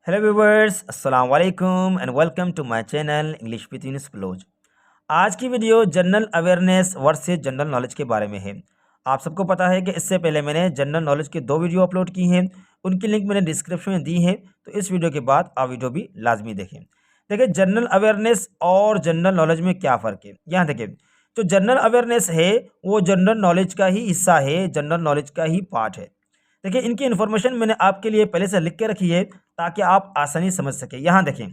Hello viewers, अस्सलाम वालेकुम and welcome to my channel English with Yunis क्लोज। आज की video general awareness versus general knowledge के बारे में है। आप सबको पता है कि इससे पहले मैंने जनरल नॉलेज के 2 वीडियो अपलोड की हैं, उनकी लिंक मैंने डिस्क्रिप्शन में दी है, तो इस वीडियो के बाद आप वीडियो भी लाजमी देखें। देखिए, जनरल अवेयरनेस और जनरल नॉलेज में क्या फ़र्क है। यहाँ देखिए, जो जनरल अवेयरनेस है वो जनरल नॉलेज का ही हिस्सा है, जनरल नॉलेज का ही पार्ट है। देखिए, इनकी इन्फॉर्मेशन मैंने आपके लिए पहले से लिख के रखी है ताकि आप आसानी समझ सकें। यहाँ देखें,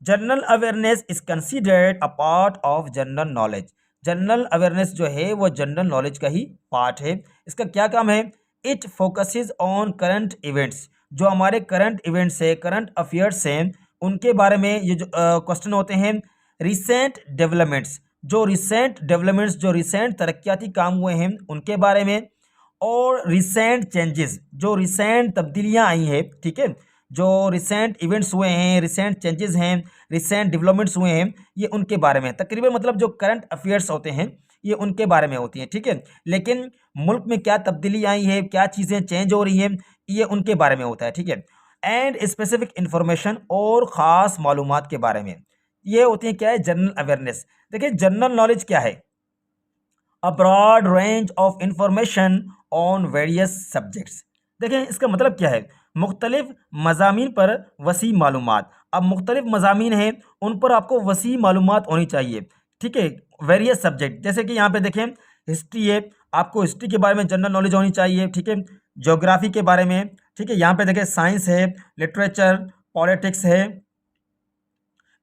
general awareness is considered a part of general knowledge. General awareness जो है वो जनरल नॉलेज का ही पार्ट है। इसका क्या काम है? It focuses on current events. जो हमारे करंट इवेंट्स है, करंट अफेयर्स हैं, उनके बारे में ये जो क्वेश्चन होते हैं। रिसेंट डेवलपमेंट्स, जो रिसेंट तरक्याती काम हुए हैं उनके बारे में। और रिसेंट चेंजेस, जो रिसेंट तब्दीलियां आई हैं, ठीक है, जो रिसेंट इवेंट्स हुए हैं, रिसेंट चेंजेस हैं, रिसेंट डेवलपमेंट्स हुए हैं, ये उनके बारे में तकरीबन, मतलब जो करंट अफेयर्स होते हैं ये उनके बारे में होती हैं, ठीक है। लेकिन मुल्क में क्या तब्दीली आई है, क्या चीज़ें चेंज हो रही हैं, ये उनके बारे में होता है, ठीक है। एंड स्पेसिफिक इंफॉर्मेशन, और ख़ास मालूमात के बारे में, ये होती है क्या है, जनरल अवेयरनेस। देखिए, जनरल नॉलेज क्या है? A broad range of information on various subjects. देखें, इसका मतलब क्या है? मुख्तलिफ मज़ामीन पर वसी मालूमात। अब मुख्तलिफ मज़ामीन हैं, उन पर आपको वसी मालूमात होनी चाहिए, ठीक है। वेरियस सब्जेक्ट, जैसे कि यहाँ पे देखें, हिस्ट्री है, आपको हिस्ट्री के बारे में जनरल नॉलेज होनी चाहिए, ठीक है। ज्योग्राफी के बारे में, ठीक है। यहाँ पे देखें, साइंस है, लिटरेचर, पॉलिटिक्स है,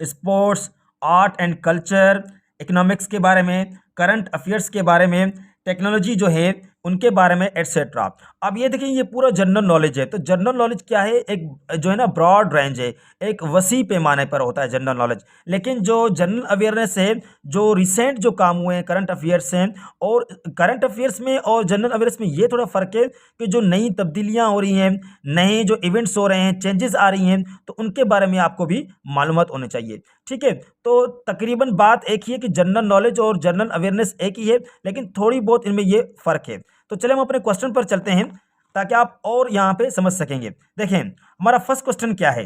sports, art and culture, economics के बारे में, करंट अफेयर्स के बारे में, टेक्नोलॉजी जो है उनके बारे में, एट्सेट्रा। अब ये देखिए, ये पूरा जनरल नॉलेज है। तो जनरल नॉलेज क्या है? एक जो है ना, ब्रॉड रेंज है, एक वसी पैमाने पर होता है जनरल नॉलेज। लेकिन जो जनरल अवेयरनेस है, जो रिसेंट जो काम हुए हैं, करंट अफेयर्स हैं, और करंट अफेयर्स में और जनरल अवेयरनेस में ये थोड़ा फ़र्क है कि जो नई तब्दीलियाँ हो रही हैं, नए जो इवेंट्स हो रहे हैं, चेंजेस आ रही हैं, तो उनके बारे में आपको भी मालूमात होनी चाहिए, ठीक है। तो तकरीबन बात एक ही है कि जनरल नॉलेज और जनरल अवेयरनेस एक ही है, लेकिन थोड़ी बहुत इनमें ये फ़र्क है। तो चलिए हम अपने क्वेश्चन पर चलते हैं ताकि आप और यहाँ पे समझ सकेंगे। देखें, हमारा फर्स्ट क्वेश्चन क्या है?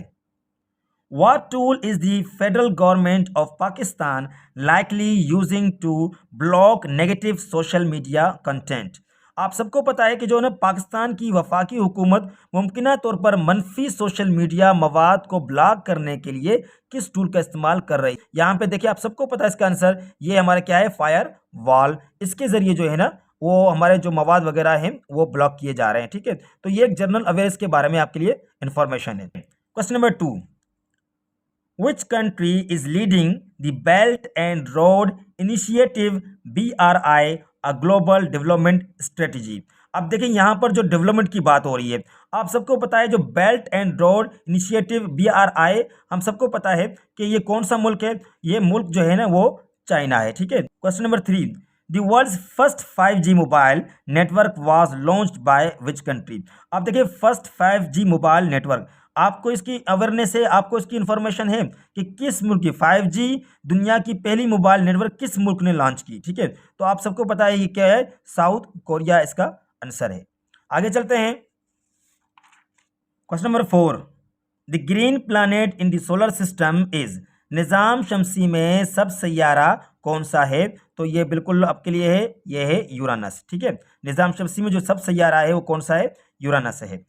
What tool is the federal government of Pakistan likely using to block negative social media content? आप सबको पता है कि जो है ना, पाकिस्तान की वफाकी हुकूमत मुमकिना तौर पर मनफी सोशल मीडिया मवाद को ब्लॉक करने के लिए किस टूल का इस्तेमाल कर रही है। यहाँ पे देखिए, आप सबको पता है इसका आंसर, ये हमारा क्या है, फायर वॉल। इसके ज़रिए जो है ना, वो हमारे जो मवाद वगैरह हैं वो ब्लॉक किए जा रहे हैं, ठीक है। तो ये एक जनरल अवेयरनेस के बारे में आपके लिए इन्फॉर्मेशन है। Question number 2, Which country is leading the Belt and Road Initiative BRI, a global development strategy? अब देखिए, यहाँ पर जो डेवलपमेंट की बात हो रही है, आप सबको पता है जो belt and road initiative BRI, हम सबको पता है कि ये कौन सा मुल्क है। ये मुल्क जो है ना, वो चाइना है, ठीक है। Question number 3, the world's first 5G mobile network was launched by which country? आप देखिए, फर्स्ट 5G मोबाइल नेटवर्क, आपको इसकी अवेयरनेस है, आपको इसकी इंफॉर्मेशन है कि किस मुल्क की 5G दुनिया की पहली मोबाइल नेटवर्क किस मुल्क ने लॉन्च की, ठीक है। तो आप सबको पता है ये क्या है, साउथ कोरिया इसका आंसर है। आगे चलते हैं। Question number 4, the green planet in the solar system is? निज़ाम शमसी में सब सैयारा कौन सा है? तो ये बिल्कुल आपके लिए है, ये है यूरानस, ठीक है। निज़ाम शमसी में जो सब सैयारा है वो कौन सा है? यूरानस है।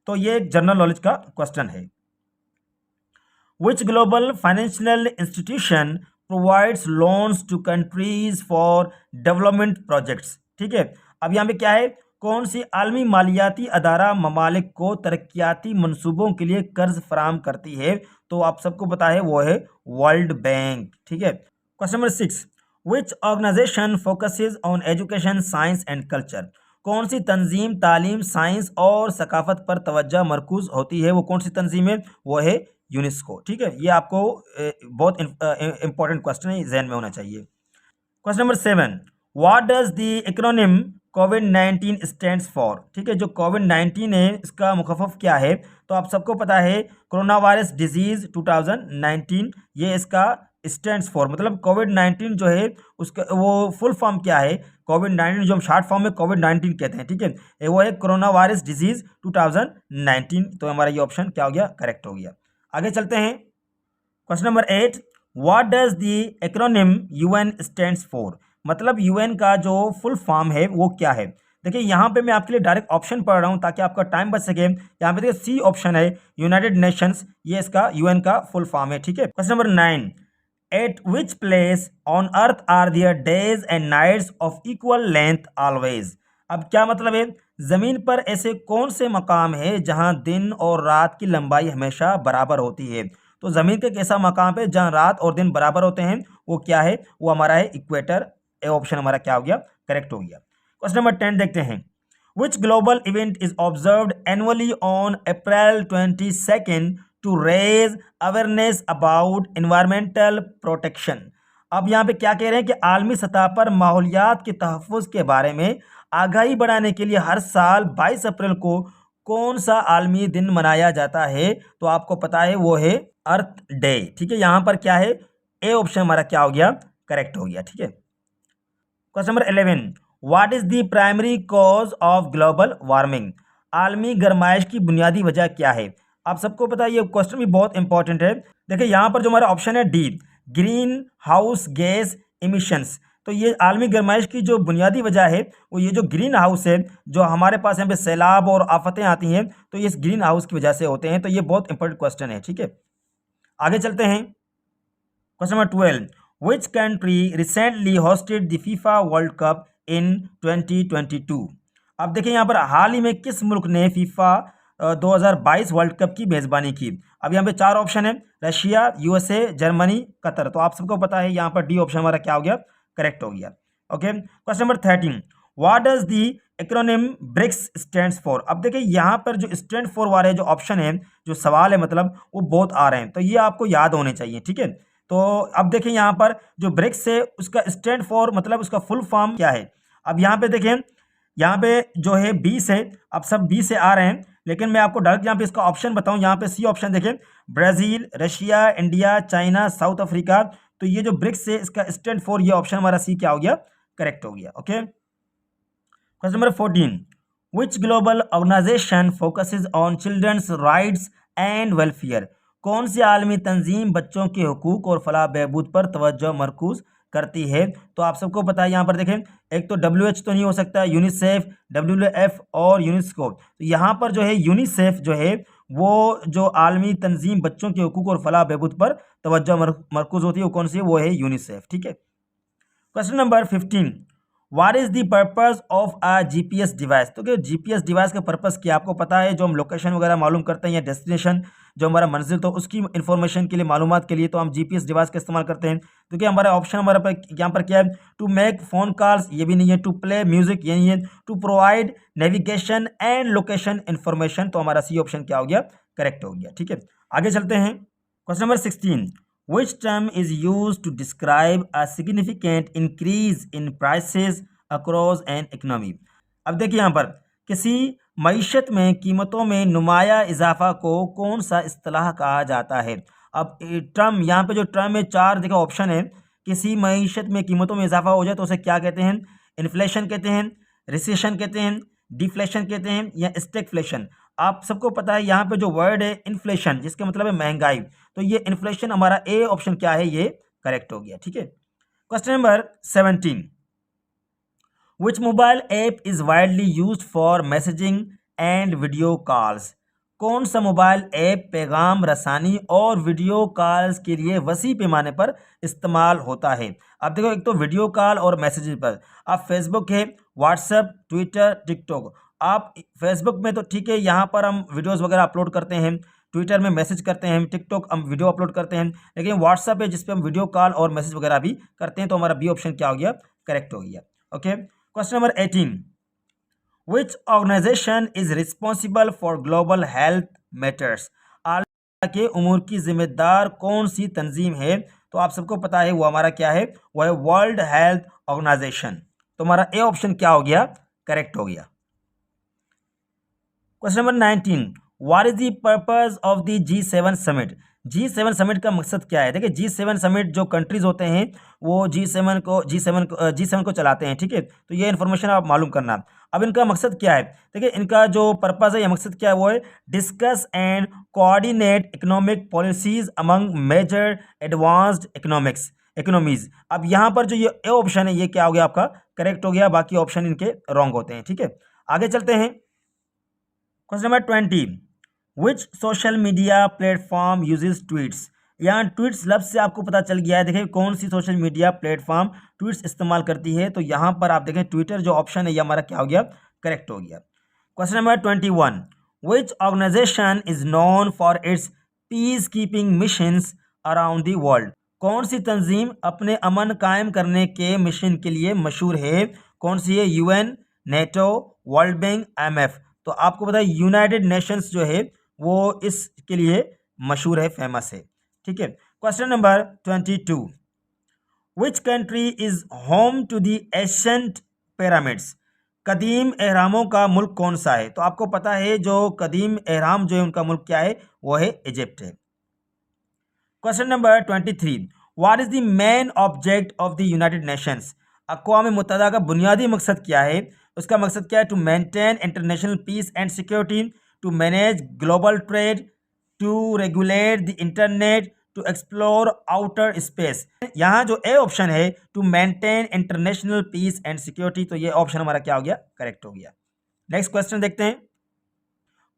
तो ये एक जनरल नॉलेज का क्वेश्चन है। Which global financial institution provides loans to countries for development projects? ठीक है। अब यहाँ पे क्या है, कौन सी आलमी मालियाती अदारा ममालिक को तरक्याती मंसूबों के लिए कर्ज फराम करती है? तो आप सबको पता है वो है वर्ल्ड बैंक, ठीक है। Question number 6, which organisation focuses on education, science and culture? कौन सी तंजीम तालीम, साइंस और सकाफत पर तवज्जो मरकूज होती है? वो कौन सी तंजीम है? वो है यूनेस्को, ठीक है। ये आपको बहुत इंपॉर्टेंट क्वेश्चन है, जहन में होना चाहिए। Question number 7, what does the acronym covid stands for? ठीक है, जो कोविड-19 है इसका मुखफ़फ़ क्या है? तो आप सबको पता है कोरोना वायरस डिजीज़ 2019, ये इसका स्टैंड्स फॉर, मतलब कोविड-19 जो है उसका वो फुल फॉर्म क्या है? कोविड-19 जो हम शॉर्ट फॉर्म में कोविड-19 कहते हैं, ठीक है, ये वो है कोरोना वायरस डिजीज 2019। तो हमारा ये ऑप्शन क्या हो गया, करेक्ट हो गया। आगे चलते हैं। Question number 8, what does the acronym UN stands for? मतलब यूएन का जो फुल फॉर्म है वो क्या है? देखिए यहाँ पे मैं आपके लिए डायरेक्ट ऑप्शन पढ़ रहा हूँ ताकि आपका टाइम बच सके। यहाँ पे देखिए सी ऑप्शन है, यूनाइटेड नेशंस, ये इसका यूएन का फुल फॉर्म है, ठीक है। Question number 9, at which place on earth are there days and nights of equal length always? अब क्या मतलब है, जमीन पर ऐसे कौन से मकाम है जहां दिन और रात की लंबाई हमेशा बराबर होती है? तो जमीन के एक ऐसा मकाम है जहां रात और दिन बराबर होते हैं, वो क्या है, वो हमारा है इक्वेटर। ए ऑप्शन हमारा क्या हो गया, करेक्ट हो गया। क्वेश्चन नंबर 10 देखते हैं। Which global event is observed annually on April 22 to raise awareness about environmental protection? अब यहाँ पे क्या कह रहे हैं कि आलमी सतह पर माहौलियात के तहफ़्फ़ुज़ के बारे में आगाही बढ़ाने के लिए हर साल 22 अप्रैल को कौन सा आलमी दिन मनाया जाता है? तो आपको पता है वो है अर्थ डे, ठीक है। यहाँ पर क्या है, ए ऑप्शन हमारा क्या हो गया, करेक्ट हो गया, ठीक है। Question number 11, what is the primary cause of global warming? आलमी गर्माइश की बुनियादी वजह क्या है? आप सबको पता है ये क्वेश्चन भी बहुत इंपॉर्टेंट है। देखिए यहाँ पर जो हमारा ऑप्शन है D, green house gas emissions. तो ये आलमी गर्माइश की जो बुनियादी वजह है वो ये जो ग्रीन हाउस है, जो हमारे पास यहाँ पे सैलाब और आफतें आती हैं, तो ये इस ग्रीन हाउस की वजह से होते हैं। तो ये बहुत इंपॉर्टेंट क्वेश्चन है, ठीक है। आगे चलते हैं। Question number 12, which country recently hosted the FIFA World Cup in 2022? अब देखिए यहाँ पर हाल ही में किस मुल्क ने फीफा 2022 वर्ल्ड कप की मेज़बानी की? अब यहाँ पे 4 ऑप्शन है, रशिया, यूएसए, जर्मनी, कतर। तो आप सबको पता है यहाँ पर डी ऑप्शन हमारा क्या हो गया, करेक्ट हो गया। Okay, question number 13, what does the acronym BRICS stands for? अब देखिए यहाँ पर जो स्टैंड फॉर वाले जो ऑप्शन है, जो सवाल है मतलब, वो बहुत आ रहे हैं, तो ये आपको याद होने चाहिए, ठीक है। तो अब देखिए यहाँ पर जो ब्रिक्स है उसका स्टैंड फॉर मतलब उसका फुल फॉर्म क्या है? अब यहाँ पे देखें, यहाँ पे जो है 20 है, अब सब 20 से आ रहे हैं, लेकिन मैं आपको डायरेक्ट यहाँ पे इसका ऑप्शन बताऊँ। यहाँ पे सी ऑप्शन देखें, Brazil, Russia, India, China, south Africa. तो ये जो ब्रिक्स है इसका स्टैंड फॉर, ये ऑप्शन हमारा सी क्या हो गया, करेक्ट हो गया। Okay, question number 14, which global organisation focuses on children's rights and welfare? कौन सी आलमी तंजीम बच्चों के हुकूक और फलाह बहबूद पर तवज्जो मरकूज करती है? तो आप सबको पता है, यहाँ पर देखें, एक तो WH तो नहीं हो सकता, यूनिसेफ, WWF और यूनेस्को। तो यहाँ पर जो है यूनिसेफ जो है वो जो आलमी तंजीम बच्चों के हुकूक और फलाह बहबूद पर तवज्जो मरकूज होती है, वो कौन सी है, वो है यूनिसेफ, ठीक है। Question number 15, what is the purpose of a GPS device? तो क्या GPS डिवाइस का पर्पस क्या आपको पता है? जो हम लोकेशन वगैरह मालूम करते हैं या डेस्टिनेशन जो हमारा मंजिल, तो उसकी इन्फॉर्मेशन के लिए, मालूमात के लिए तो हम GPS डिवाइस का इस्तेमाल करते हैं। तो क्या हमारा ऑप्शन हमारा पर यहाँ पर क्या है, टू मेक फ़ोन कॉल्स, ये भी नहीं है, टू प्ले म्यूजिक, ये नहीं है, to provide navigation and location information. तो हमारा सी ऑप्शन क्या हो गया, करेक्ट हो गया, ठीक है। आगे चलते हैं। Question number 16, which term is used to describe a significant increase in prices across an economy? अब देखिए यहाँ पर किसी मईशत में कीमतों में नुमाया इजाफा को कौन सा इस्तिलाह कहा जाता है? अब टर्म, यहाँ पे जो टर्म है 4 देखो ऑप्शन है, किसी मईशत में कीमतों में इजाफा हो जाए तो उसे क्या कहते हैं? इन्फ्लेशन कहते हैं, रिसेशन कहते हैं, डिफ्लेशन कहते हैं या स्टैगफ्लेशन। आप सबको पता है यहाँ पे जो वर्ड है इन्फ्लेशन, जिसका मतलब है महंगाई, तो ये इन्फ्लेशन हमारा ए ऑप्शन क्या है, ये करेक्ट हो गया, ठीक है। Question number 17, which mobile app is widely used for messaging and video calls? कौन सा मोबाइल ऐप पैगाम रसानी और वीडियो कॉल्स के लिए वसी पैमाने पर इस्तेमाल होता है? अब देखो, एक तो वीडियो कॉल और मैसेज पर आप फेसबुक है, व्हाट्सएप, ट्विटर, टिकटॉक। आप फेसबुक में तो ठीक है, यहाँ पर हम वीडियोस वगैरह अपलोड करते हैं, ट्विटर में मैसेज करते हैं, टिकटॉक हम वीडियो अपलोड करते हैं, लेकिन व्हाट्सएप है जिस पे हम वीडियो कॉल और मैसेज वगैरह भी करते हैं। तो हमारा बी ऑप्शन क्या हो गया, करेक्ट हो गया। Okay, question number 18, which organisation is responsible for global health matters? आलमी के उमूर की जिम्मेदार कौन सी तंजीम है? तो आप सबको पता है वो हमारा क्या है, वो है वर्ल्ड हेल्थ ऑर्गेनाइजेशन। तो हमारा ए ऑप्शन क्या हो गया, करेक्ट हो गया। Question number 19, what is the purpose of the G7 summit? G7 summit का मकसद क्या है? देखिए G7 समिट जो कंट्रीज होते हैं वो G7 को चलाते हैं, ठीक है। तो ये इन्फॉर्मेशन आप मालूम करना। अब इनका मकसद क्या है? देखिए इनका जो पर्पस है या मकसद क्या है वो है discuss and coordinate economic policies among major advanced economies. अब यहाँ पर जो ये ए ऑप्शन है ये क्या हो गया आपका? करेक्ट हो गया, बाकी ऑप्शन इनके रॉन्ग होते हैं, ठीक है। आगे चलते हैं। Question number 20, which social media platform uses tweets. यहाँ ट्वीट्स लफ्ज से आपको पता चल गया है। देखिए कौन सी सोशल मीडिया प्लेटफॉर्म ट्वीट्स इस्तेमाल करती है, तो यहाँ पर आप देखें ट्विटर जो ऑप्शन है ये हमारा क्या हो गया? करेक्ट हो गया। Question number 21, which organisation is known for its peace keeping missions around the world. कौन सी तंजीम अपने अमन कायम करने के मिशन के लिए मशहूर है? कौन सी है? UN, NATO, world bank, IMF। तो आपको पता है यूनाइटेड नेशंस जो है वो इसके लिए मशहूर है, फेमस है, ठीक है। Question number 22, which country is home to the ancient pyramids. कदीम एहरामों का मुल्क कौन सा है? तो आपको पता है जो कदीम एहराम जो है उनका मुल्क क्या है? वो है इजिप्ट है। Question number 23, what is the main object of the United Nations. अक़वाम मुत्तहिदा का बुनियादी मकसद क्या है? उसका मकसद क्या है? To maintain international peace and security, to manage global trade, to regulate the internet, to explore outer space. यहाँ जो ए ऑप्शन है to maintain international peace and security, तो ये ऑप्शन हमारा क्या हो गया? करेक्ट हो गया। नेक्स्ट क्वेश्चन देखते हैं।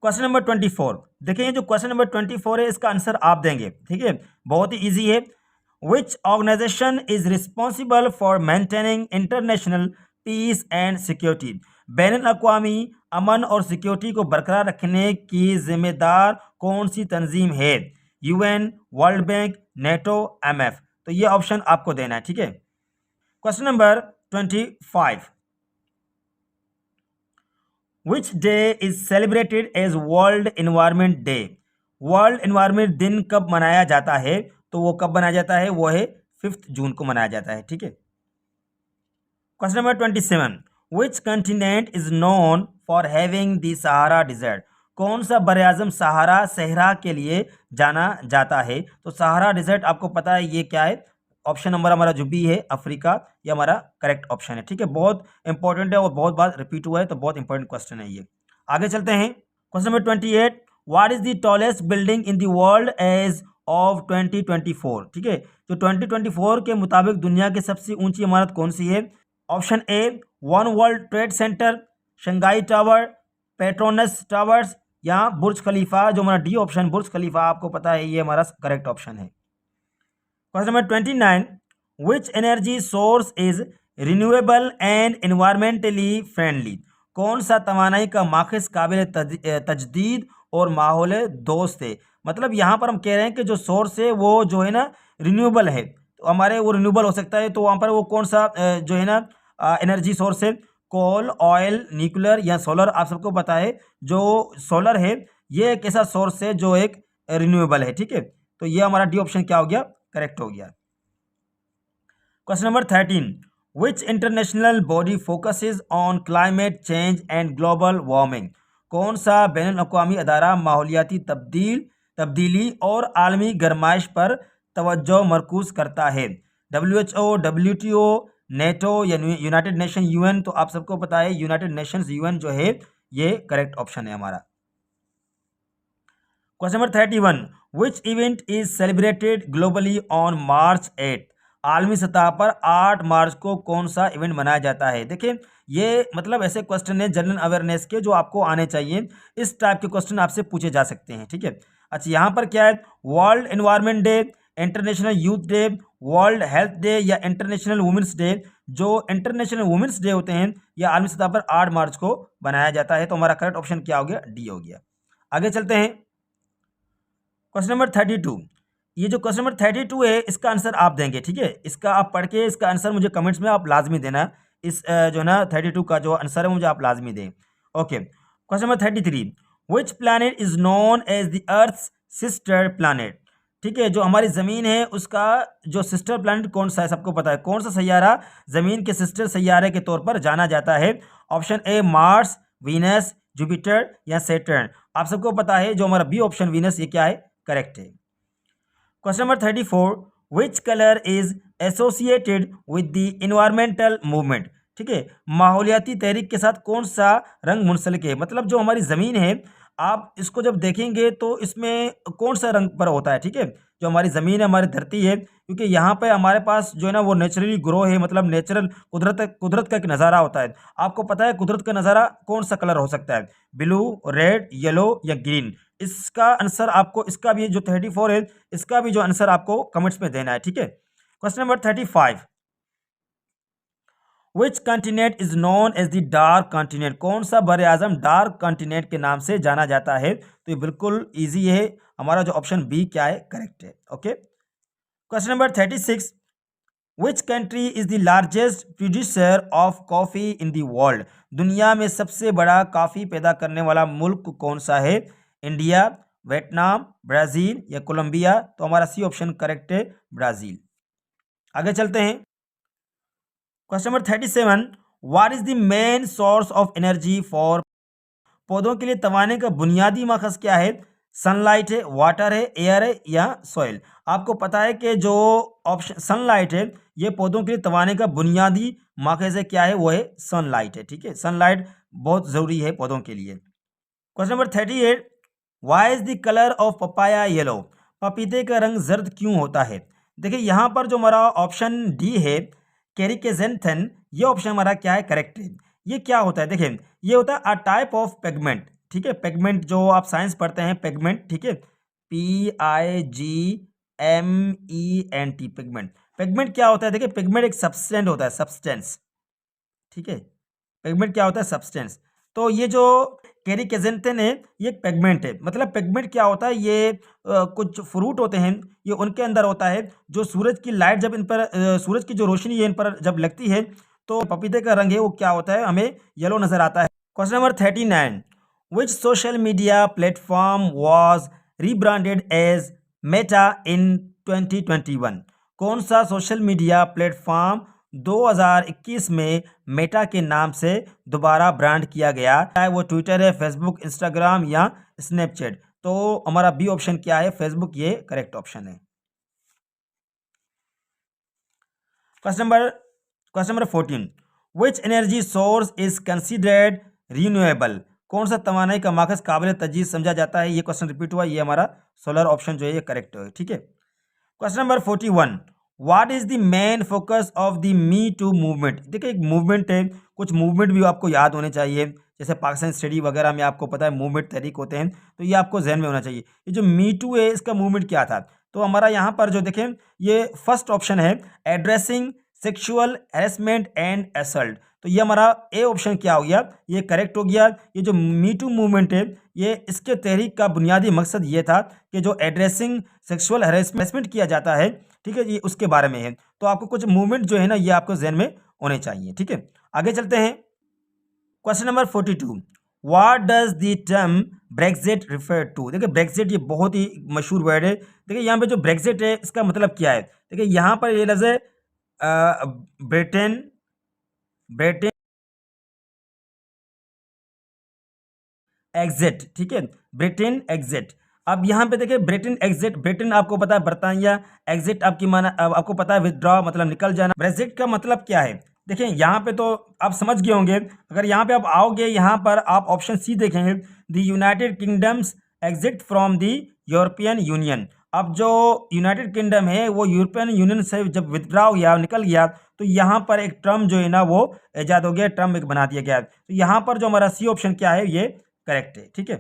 क्वेश्चन नंबर 24, देखिए जो क्वेश्चन नंबर 24 है इसका आंसर आप देंगे, ठीक है। बहुत ही इजी है। Which organisation is responsible for maintaining international peace and security. बैनुल अक़वामी अमन और सिक्योरिटी को बरकरार रखने की जिम्मेदार कौन सी तंजीम है? UN, world bank, NATO, IMF। तो ये ऑप्शन आपको देना है, ठीक है। Question number 25, which day is celebrated as world environment day. World environment दिन कब मनाया जाता है? तो वो कब मनाया जाता है? वो है 5 जून को मनाया जाता है, ठीक है। Question number 27, which continent is known for having the Sahara desert. कौन सा बरआज़म सहारा सहरा के लिए जाना जाता है? तो सहारा डिजर्ट आपको पता है ये क्या है? ऑप्शन नंबर हमारा जो बी है अफ्रीका, ये हमारा करेक्ट ऑप्शन है, ठीक है। बहुत इंपॉर्टेंट है और बहुत बार रिपीट हुआ है, तो बहुत इंपॉर्टेंट क्वेश्चन है ये। आगे चलते हैं। Question number 28, what is the tallest building in the world as of 2024, ठीक है। तो 2024 के मुताबिक दुनिया की सबसे ऊंची इमारत कौन सी है? Option A one world trade centre, Shanghai tower, Petronas towers, या बुर्ज खलीफा। जो हमारा डी ऑप्शन बुर्ज खलीफा आपको पता है ये हमारा करेक्ट ऑप्शन है। Question number 29, which energy source is renewable and environmentally friendly. कौन सा तवानाई का माखज़ काबिल तजदीद और माहौल दोस्त है? मतलब यहाँ पर हम कह रहे हैं कि जो सोर्स है वो जो है ना रिन्यूएबल है, तो हमारे वो रिन्यूएबल हो सकता है। तो वहाँ पर वो कौन सा जो है ना एनर्जी सोर्स है? कोल, ऑयल, न्यूक्लियर या सोलर। आप सबको पता है जो सोलर है ये एक ऐसा सोर्स है जो एक रिन्यूएबल है, ठीक है। तो ये हमारा डी ऑप्शन क्या हो गया? करेक्ट हो गया। Question number 13, which international body focuses on climate change and global warming. कौन सा बैनुल अक़वामी अदारा माहौलियाती तब्दीली और आलमी गरमाइश पर तवज्जो मरकूज करता है? WHO, WTO, नेटो या यूनाइटेड नेशन, UN। तो आप सबको पता है यूनाइटेड नेशंस UN जो है ये करेक्ट ऑप्शन है हमारा। Question number 31, which event is celebrated globally on March 8। आलमी सतह पर 8 मार्च को कौन सा इवेंट मनाया जाता है? देखिए ये मतलब ऐसे क्वेश्चन है जनरल अवेयरनेस के जो आपको आने चाहिए। इस टाइप के क्वेश्चन आपसे पूछे जा सकते हैं, ठीक है। अच्छा यहाँ पर क्या है? World environment day, international youth day, world health day या इंटरनेशनल वुमेंस डे। जो इंटरनेशनल वुमेंस डे होते हैं यह आलमी सतह पर 8 मार्च को बनाया जाता है। तो हमारा करेक्ट ऑप्शन क्या हो गया? डी हो गया। आगे चलते हैं। क्वेश्चन नंबर 32, ये जो क्वेश्चन नंबर 32 है इसका आंसर आप देंगे, ठीक है। इसका आप पढ़ के इसका आंसर मुझे कमेंट्स में आप लाजमी देना। इस जो ना 32 का जो आंसर है मुझे आप लाजमी दें। Okay, question number 33, which planet is known as the earth sister planet. ठीक है, जो हमारी ज़मीन है उसका जो सिस्टर प्लैनेट कौन सा है? सबको पता है कौन सा सैयारा ज़मीन के सिस्टर सैयारे के तौर पर जाना जाता है? Option A Mars, Venus, Jupiter या सैटर्न। आप सबको पता है जो हमारा बी ऑप्शन वीनस ये क्या है? करेक्ट है। Question number 34, which colour is associated with the environmental movement. ठीक है, माहौलियाती तहरीक के साथ कौन सा रंग मुंसलिक है, मतलब जो हमारी ज़मीन है आप इसको जब देखेंगे तो इसमें कौन सा रंग पर होता है। ठीक है, जो हमारी ज़मीन है, हमारी धरती है, क्योंकि यहाँ पे हमारे पास जो है ना वो नेचुरली ग्रो है, मतलब नेचुरल कुदरत कुदरत का एक नज़ारा होता है। आपको पता है कुदरत का नज़ारा कौन सा कलर हो सकता है, ब्लू, रेड, येलो या ग्रीन। इसका आंसर आपको, इसका भी जो 34 है, इसका भी जो आंसर आपको कमेंट्स में देना है। ठीक है, question number 35, which continent is known as the dark continent. कौन सा बर आजम डार्क कंटिनेंट के नाम से जाना जाता है। तो ये बिल्कुल ईजी है, हमारा जो ऑप्शन बी क्या है, करेक्ट है। Okay, question number 36, which country is the largest producer of coffee in the world. दुनिया में सबसे बड़ा कॉफी पैदा करने वाला मुल्क कौन सा है। इंडिया, वियतनाम, ब्राजील या कोलंबिया। तो हमारा सी ऑप्शन करेक्ट है, ब्राजील। आगे चलते हैं, question number 37, what is the main source of energy for. पौधों के लिए तवाने का बुनियादी माखज क्या है। सनलाइट है, वाटर है, एयर है या सॉइल। आपको पता है कि जो ऑप्शन सनलाइट है, ये पौधों के लिए तवाने का बुनियादी माखज है, क्या है, वो है सनलाइट है। ठीक है, सनलाइट बहुत ज़रूरी है पौधों के लिए। Question number 38, why is the colour of papaya yellow. पपीते का रंग जर्द क्यों होता है। देखिए यहाँ पर जो हमारा ऑप्शन डी है, कैरिकेजेंथन, ये ऑप्शन हमारा क्या है, करेक्ट है। ये क्या होता है, देखिए ये होता है अ टाइप ऑफ पेगमेंट। ठीक है, पेगमेंट जो आप साइंस पढ़ते हैं, पेगमेंट। ठीक है, PIGMENT, पेगमेंट। पेगमेंट क्या होता है, देखिए पेगमेंट एक सब्सटेंस होता है, सब्सटेंस। ठीक है, पेगमेंट क्या होता है, सब्सटेंस। तो ये जो कैरिकेजेंथन है, ये एक पेगमेंट है। मतलब पेगमेंट क्या होता है, ये कुछ फ्रूट होते हैं, ये उनके अंदर होता है, जो सूरज की लाइट जब इन पर सूरज की जो रोशनी है इन पर जब लगती है, तो पपीते का रंग है वो क्या होता है, हमें येलो नजर आता है। Question number 39, which social media platform was rebranded as Meta in 2021। कौन सा सोशल मीडिया प्लेटफॉर्म 2021 में मेटा के नाम से दोबारा ब्रांड किया गया, चाहे वो ट्विटर है, फेसबुक, इंस्टाग्राम या स्नैपचैट। तो हमारा बी ऑप्शन क्या है, फेसबुक, ये करेक्ट ऑप्शन है। Question number 14, which energy source is considered renewable. कौन सा तवानाई का माखज काबिल तजदीद समझा जाता है। ये क्वेश्चन रिपीट हुआ, ये हमारा सोलर ऑप्शन जो है ये करेक्ट है। ठीक है, question number 41, what is the main focus of the me too movement. देखिए एक मूवमेंट है, कुछ मूवमेंट भी आपको याद होने चाहिए, जैसे पाकिस्तान स्टडी वगैरह में आपको पता है मूवमेंट तहरीक होते हैं, तो ये आपको जहन में होना चाहिए। ये जो मी टू है, इसका मूवमेंट क्या था। तो हमारा यहाँ पर जो देखें, ये फर्स्ट ऑप्शन है, addressing sexual harassment and assault. तो ये हमारा ए ऑप्शन क्या हो गया, ये करेक्ट हो गया। ये जो मी टू मूवमेंट है, ये इसके तहरीक का बुनियादी मकसद ये था कि जो एड्रेसिंग सेक्सुअल हैरेसमेंट किया जाता है, ठीक है, ये उसके बारे में है। तो आपको कुछ मूवमेंट जो है ना, ये आपको जहन में होने चाहिए। ठीक है, आगे चलते हैं, question number 42, what does the term Brexit refer to. देखिए ब्रेक्जिट ये बहुत ही मशहूर वर्ड है। देखिए यहाँ पे जो ब्रेक्जिट है, इसका मतलब क्या है। देखिए यहाँ पर ये लफ्ज़ है ब्रिटेन, ब्रिटेन एग्जिट। ठीक है, ब्रिटेन एग्जिट। अब यहाँ पे देखिए ब्रिटेन एग्जिट, ब्रिटेन आपको पता है बर्तानिया, एग्जिट आपकी माना आपको पता है विथड्रॉ, मतलब निकल जाना। ब्रेक्जिट का मतलब क्या है, देखिए यहाँ पे तो आप समझ गए होंगे। अगर यहाँ पे आप आओगे, यहाँ पर आप ऑप्शन सी देखेंगे, the United kingdoms exit from the European union. अब जो यूनाइटेड किंगडम है, वो यूरोपियन यूनियन से जब विथड्रॉ हुआ, निकल गया, तो यहाँ पर एक टर्म जो है ना वो ईजाद हो गया, टर्म एक बना दिया गया। तो यहाँ पर जो हमारा सी ऑप्शन क्या है, ये करेक्ट है। ठीक है,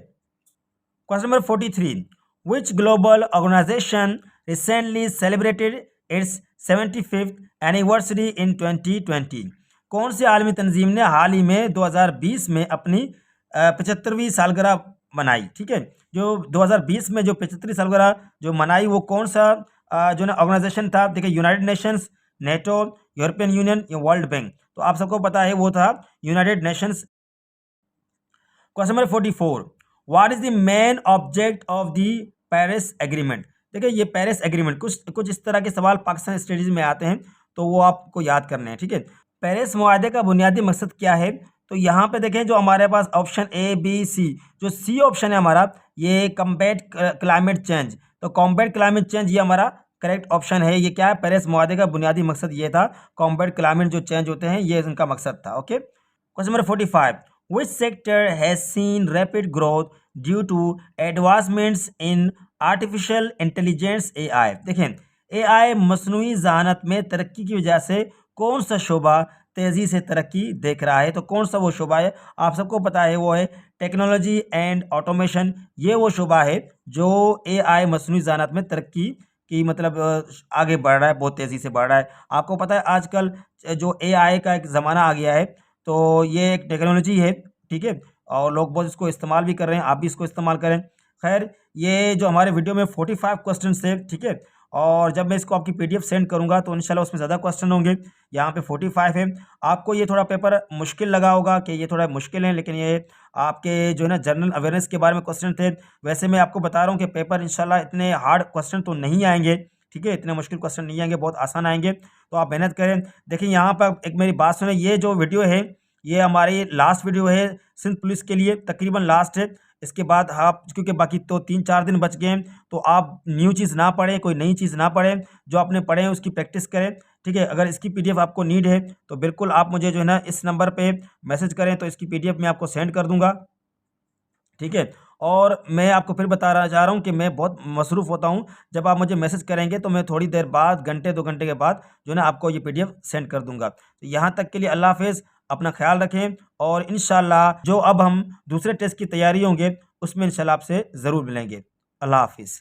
question number 43, which global organisation recently celebrated its 75th anniversary in 2020। कौन सी आलमी तंजीम ने हाल ही में 2020 में अपनी 75वीं सालगिरह मनाई। ठीक है, जो 2020 में जो 75वीं सालगिरह जो मनाई, वो कौन सा जो ना ऑर्गेनाइजेशन था। देखिए United Nations, NATO, European union या वर्ल्ड बैंक। तो आप सबको पता है वो था United Nations. Question number 44, what is the main object of the Paris agreement. देखिए ये पेरिस एग्रीमेंट, कुछ इस तरह के सवाल पाकिस्तान स्टडीज में आते हैं, तो वो आपको याद करने हैं। ठीक है, पेरिस मुआहदे का बुनियादी मकसद क्या है। तो यहाँ पे देखें, जो हमारे पास ऑप्शन ए, बी, सी, जो सी ऑप्शन है हमारा, ये कम्बैट क्लाइमेट चेंज। तो कॉम्बैट क्लाइमेट चेंज ये हमारा करेक्ट ऑप्शन है। ये क्या है, पेरिस मुआहदे का बुनियादी मकसद ये था, कॉम्बैट क्लाइमेट जो चेंज होते हैं ये उनका मकसद था। Okay, question number 45, which sector has seen rapid growth due to advancements in artificial intelligence AI. देखें, एआई मसनूई ज़हानत में तरक्की की वजह से कौन सा शोबा तेज़ी से तरक्की देख रहा है? तो कौन सा वो शोबा है? आप सबको पता है वो है टेक्नोलॉजी एंड ऑटोमेशन। ये वो शोबा है जो एआई मसनूई ज़हानत में तरक्की की मतलब आगे बढ़ रहा है, बहुत तेज़ी से बढ़ रहा है। आपको पता है आजकल जो एआई का एक ज़माना आ गया है, तो ये एक टेक्नोलॉजी है, ठीक है? और लोग बहुत इसको इस्तेमाल भी कर रहे हैं, आप भी इसको इस्तेमाल करें। खैर, ये जो हमारे वीडियो में 45 क्वेश्चन थे, ठीक है? और जब मैं इसको आपकी पीडीएफ सेंड करूंगा तो इंशाल्लाह उसमें ज़्यादा क्वेश्चन होंगे। यहाँ पे 45 है। आपको ये थोड़ा पेपर मुश्किल लगा होगा कि ये थोड़ा मुश्किल है, लेकिन ये आपके जो है ना जनरल अवेयरनेस के बारे में क्वेश्चन थे। वैसे मैं आपको बता रहा हूँ कि पेपर इंशाल्लाह इतने हार्ड क्वेश्चन तो नहीं आएंगे, ठीक है? इतने मुश्किल क्वेश्चन नहीं आएंगे, बहुत आसान आएंगे। तो आप मेहनत करें। देखिए यहाँ पर एक मेरी बात सुने, ये जो वीडियो है ये हमारी लास्ट वीडियो है सिंध पुलिस के लिए, तकरीबन लास्ट है। इसके बाद आप, क्योंकि बाकी तो 3-4 दिन बच गए हैं, तो आप न्यू चीज़ ना पढ़ें, कोई नई चीज़ ना पढ़ें, जो आपने पढ़े हैं उसकी प्रैक्टिस करें, ठीक है? अगर इसकी पीडीएफ आपको नीड है तो बिल्कुल आप मुझे जो है ना इस नंबर पे मैसेज करें, तो इसकी पीडीएफ मैं आपको सेंड कर दूंगा, ठीक है? और मैं आपको फिर बता रहा चाह रहा हूँ कि मैं बहुत मसरूफ़ होता हूँ। जब आप मुझे मैसेज करेंगे तो मैं थोड़ी देर बाद, घंटे 2 घंटे के बाद जो है ना आपको ये पीडीएफ सेंड कर दूंगा। तो यहाँ तक के लिए अल्लाह हाफ़िज़, अपना ख्याल रखें, और इंशाल्लाह जो अब हम दूसरे टेस्ट की तैयारी होंगे उसमें इंशाल्लाह आपसे ज़रूर मिलेंगे। अल्लाह हाफ़िज़।